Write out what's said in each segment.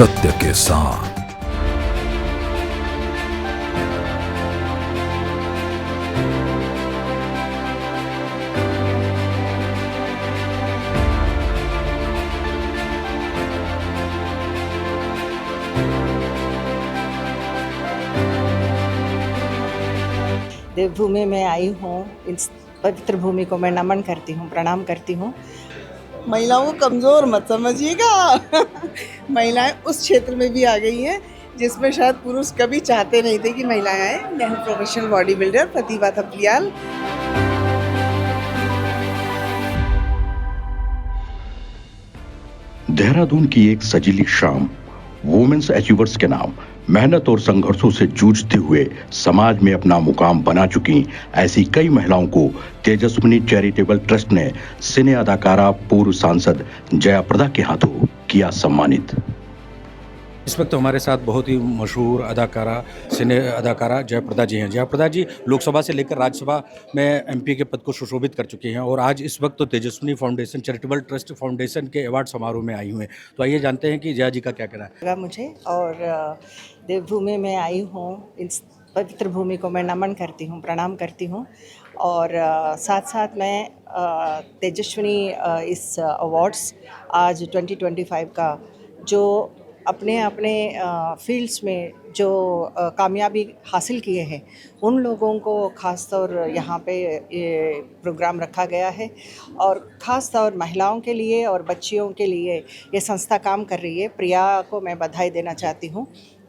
सत्य के साथ। देवभूमि में आई हूँ। इस पवित्र भूमि को मैं नमन करती हूँ, प्रणाम करती हूँ। महिलाओं को कमज़ोर मत समझिएगा। महिलाएं उस क्षेत्र में भी आ गई हैं जिसमें शायद पुरुष कभी चाहते नहीं थे कि महिलाएं आए। मैं हूँ प्रोफेशनल बॉडी बिल्डर प्रतिभा थपलियाल। देहरादून की एक सजीली शाम वुमेन्स अचीवर्स के नाम मेहनत और संघर्षों से जूझते हुए समाज में अपना मुकाम बना चुकी ऐसी कई महिलाओं को तेजस्विनी चैरिटेबल ट्रस्ट ने सिने अदाकारा पूर्व सांसद जयाप्रदा के हाथों किया सम्मानित। इस वक्त हमारे साथ बहुत ही मशहूर अदाकारा सिने अदाकारा जयाप्रदा जी हैं। जयाप्रदा जी लोकसभा से लेकर राज्यसभा में एमपी के पद को सुशोभित कर चुकी हैं और आज इस वक्त तो Tejaswini foundation charitable trust foundation के अवार्ड समारोह में आई हुई हैं। तो आइए जानते हैं कि जया जी का क्या कहना है। लगा मुझे और देवभूमि में आई हूँ। इस पवित्र भूमि को मैं नमन करती हूँ, प्रणाम करती हूँ। और साथ साथ मैं तेजस्विनी इस अवार्ड्स आज 2025 का जो अपने अपने फील्ड्स में जो कामयाबी हासिल किए हैं उन लोगों को ख़ास तौर यहाँ पे ये प्रोग्राम रखा गया है और ख़ास तौर महिलाओं के लिए और बच्चियों के लिए ये संस्था काम कर रही है। प्रिया को मैं बधाई देना चाहती हूँ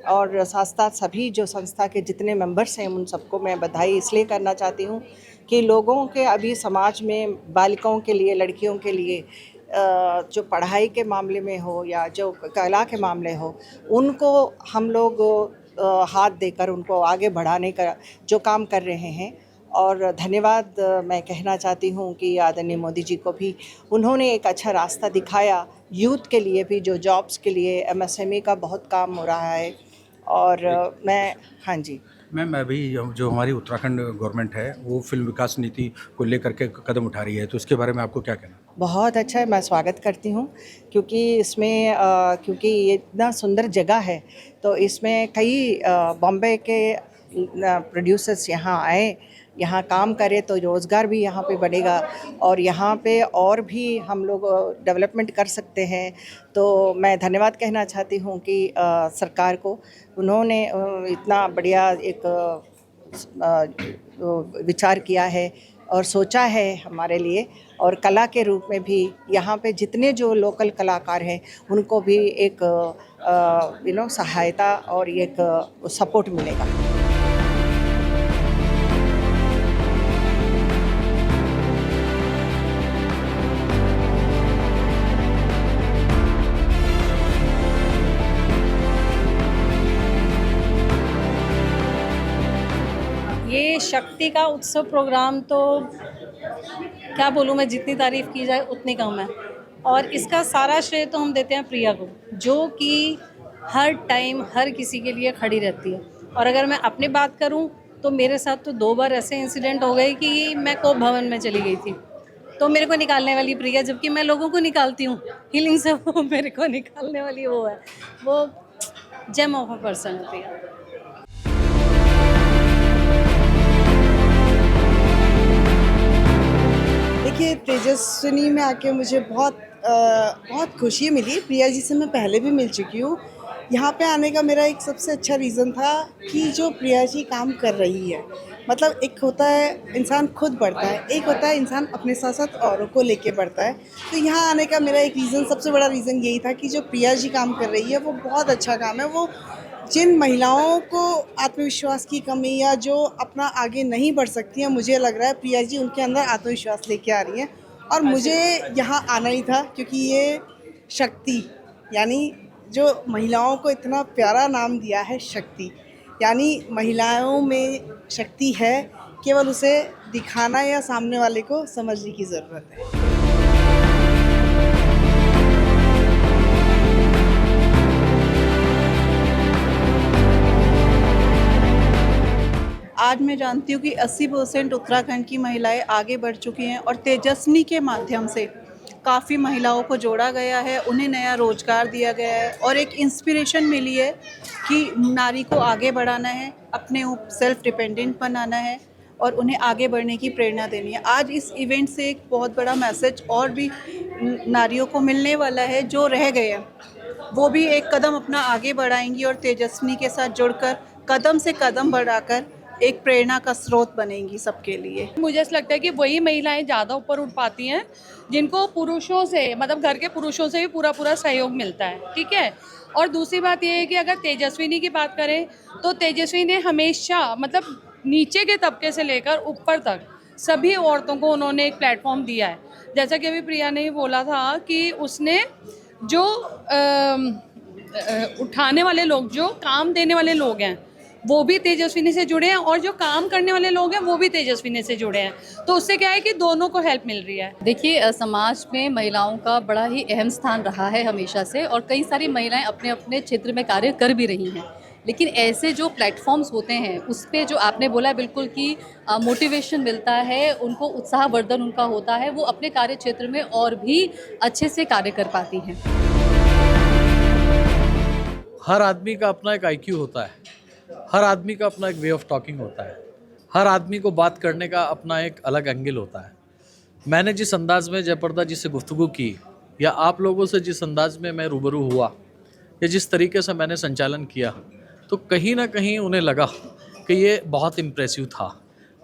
और साथ साथ सभी जो संस्था के जितने मेंबर्स हैं उन सबको मैं बधाई इसलिए करना चाहती हूँ कि लोगों के अभी समाज में बालिकाओं के लिए, लड़कियों के लिए जो पढ़ाई के मामले में हो या जो कला के मामले हो उनको हम लोग हाथ देकर उनको आगे बढ़ाने का जो काम कर रहे हैं। और धन्यवाद मैं कहना चाहती हूँ कि आदरणीय मोदी जी को भी उन्होंने एक अच्छा रास्ता दिखाया। यूथ के लिए भी जो जॉब्स के लिए एमएसएमई का बहुत काम हो रहा है और मैं हाँ जी मैम अभी जो हमारी उत्तराखंड गवर्नमेंट है वो फिल्म विकास नीति को लेकर के कदम उठा रही है, तो इसके बारे में आपको क्या कहना है। बहुत अच्छा है, मैं स्वागत करती हूँ क्योंकि इसमें क्योंकि ये इतना सुंदर जगह है तो इसमें कई बॉम्बे के प्रोड्यूसर्स यहाँ आए, यहाँ काम करें तो रोज़गार भी यहाँ पे बढ़ेगा और यहाँ पे और भी हम लोग डेवलपमेंट कर सकते हैं। तो मैं धन्यवाद कहना चाहती हूँ कि सरकार को उन्होंने इतना बढ़िया एक विचार किया है और सोचा है हमारे लिए और कला के रूप में भी यहाँ पे जितने जो लोकल कलाकार हैं उनको भी एक सहायता और एक सपोर्ट मिलेगा। ये शक्ति का उत्सव प्रोग्राम तो क्या बोलूँ मैं, जितनी तारीफ़ की जाए उतनी कम है। और इसका सारा श्रेय तो हम देते हैं प्रिया को, जो कि हर टाइम हर किसी के लिए खड़ी रहती है। और अगर मैं अपनी बात करूं तो मेरे साथ तो 2 बार ऐसे इंसिडेंट हो गए कि मैं कोप भवन में चली गई थी तो मेरे को निकालने वाली प्रिया, जबकि मैं लोगों को निकालती हूँ हीलिंग से, वो मेरे को निकालने वाली वो है। वो जेम ऑफ अ पर्सन है प्रिया। देखिए, तेजस्विनी में आके मुझे बहुत खुशी मिली। प्रिया जी से मैं पहले भी मिल चुकी हूँ। यहाँ पे आने का मेरा एक सबसे अच्छा रीज़न था कि जो प्रिया जी काम कर रही है, मतलब एक होता है इंसान खुद बढ़ता है, एक होता है इंसान अपने साथ साथ औरों को लेके बढ़ता है। तो यहाँ आने का मेरा एक रीज़न, सबसे बड़ा रीज़न यही था कि जो प्रिया जी काम कर रही है वो बहुत अच्छा काम है। वो जिन महिलाओं को आत्मविश्वास की कमी या जो अपना आगे नहीं बढ़ सकती हैं, मुझे लग रहा है प्रिया जी उनके अंदर आत्मविश्वास लेके आ रही हैं। और मुझे यहाँ आना ही था क्योंकि ये शक्ति, यानी जो महिलाओं को इतना प्यारा नाम दिया है शक्ति, यानी महिलाओं में शक्ति है, केवल उसे दिखाना या सामने वाले को समझने की ज़रूरत है। आज मैं जानती हूँ कि 80% उत्तराखंड की महिलाएं आगे बढ़ चुकी हैं और तेजस्विनी के माध्यम से काफ़ी महिलाओं को जोड़ा गया है, उन्हें नया रोजगार दिया गया है और एक इंस्पिरेशन मिली है कि नारी को आगे बढ़ाना है, अपने सेल्फ डिपेंडेंट बनाना है और उन्हें आगे बढ़ने की प्रेरणा देनी है। आज इस इवेंट से एक बहुत बड़ा मैसेज और भी नारियों को मिलने वाला है, जो रह गए हैं वो भी एक कदम अपना आगे बढ़ाएंगी और तेजस्विनी के साथ जुड़कर कदम से कदम बढ़ाकर एक प्रेरणा का स्रोत बनेंगी सबके लिए। मुझे ऐसा लगता है कि वही महिलाएं ज़्यादा ऊपर उठ पाती हैं जिनको पुरुषों से, मतलब घर के पुरुषों से भी पूरा सहयोग मिलता है, ठीक है। और दूसरी बात ये है कि अगर तेजस्विनी की बात करें तो तेजस्विनी ने हमेशा, मतलब नीचे के तबके से लेकर ऊपर तक सभी औरतों को उन्होंने एक प्लेटफॉर्म दिया है। जैसा कि अभी प्रिया ने बोला था कि उसने जो उठाने वाले लोग, जो काम देने वाले लोग हैं वो भी तेजस्विनी से जुड़े हैं और जो काम करने वाले लोग हैं वो भी तेजस्विनी से जुड़े हैं, तो उससे क्या है कि दोनों को हेल्प मिल रही है। देखिए, समाज में महिलाओं का बड़ा ही अहम स्थान रहा है हमेशा से, और कई सारी महिलाएं अपने अपने क्षेत्र में कार्य कर भी रही हैं। लेकिन ऐसे जो प्लेटफॉर्म्स होते हैं उस पे जो आपने बोला बिल्कुल कि मोटिवेशन मिलता है, उनको उत्साहवर्धन उनका होता है, वो अपने कार्य क्षेत्र में और भी अच्छे से कार्य कर पाती हैं। हर आदमी का अपना एक IQ होता है, हर आदमी का अपना एक वे ऑफ टॉकिंग होता है, हर आदमी को बात करने का अपना एक अलग एंगल होता है। मैंने जिस अंदाज में जयप्रदा जी से गुफ्तगू की, या आप लोगों से जिस अंदाज में मैं रूबरू हुआ, या जिस तरीके से मैंने संचालन किया, तो कहीं ना कहीं उन्हें लगा कि ये बहुत इम्प्रेसिव था।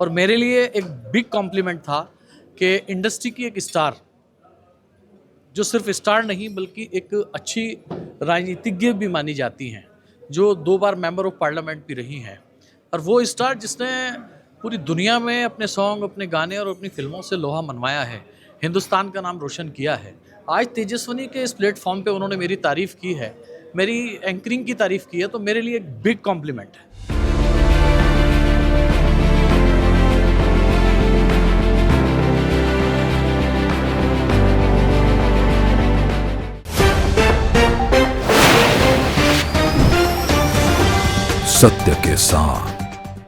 और मेरे लिए एक बिग कॉम्प्लीमेंट था कि इंडस्ट्री की एक स्टार, जो सिर्फ स्टार नहीं बल्कि एक अच्छी राजनीतिज्ञ भी मानी जाती हैं, जो 2 बार मेंबर ऑफ पार्लियामेंट भी रही हैं, और वो स्टार जिसने पूरी दुनिया में अपने सॉन्ग, अपने गाने और अपनी फिल्मों से लोहा मनवाया है, हिंदुस्तान का नाम रोशन किया है। आज तेजस्विनी के इस प्लेटफॉर्म पे उन्होंने मेरी तारीफ़ की है, मेरी एंकरिंग की तारीफ़ की है, तो मेरे लिए एक बिग कॉम्प्लीमेंट है। सत्य के साथ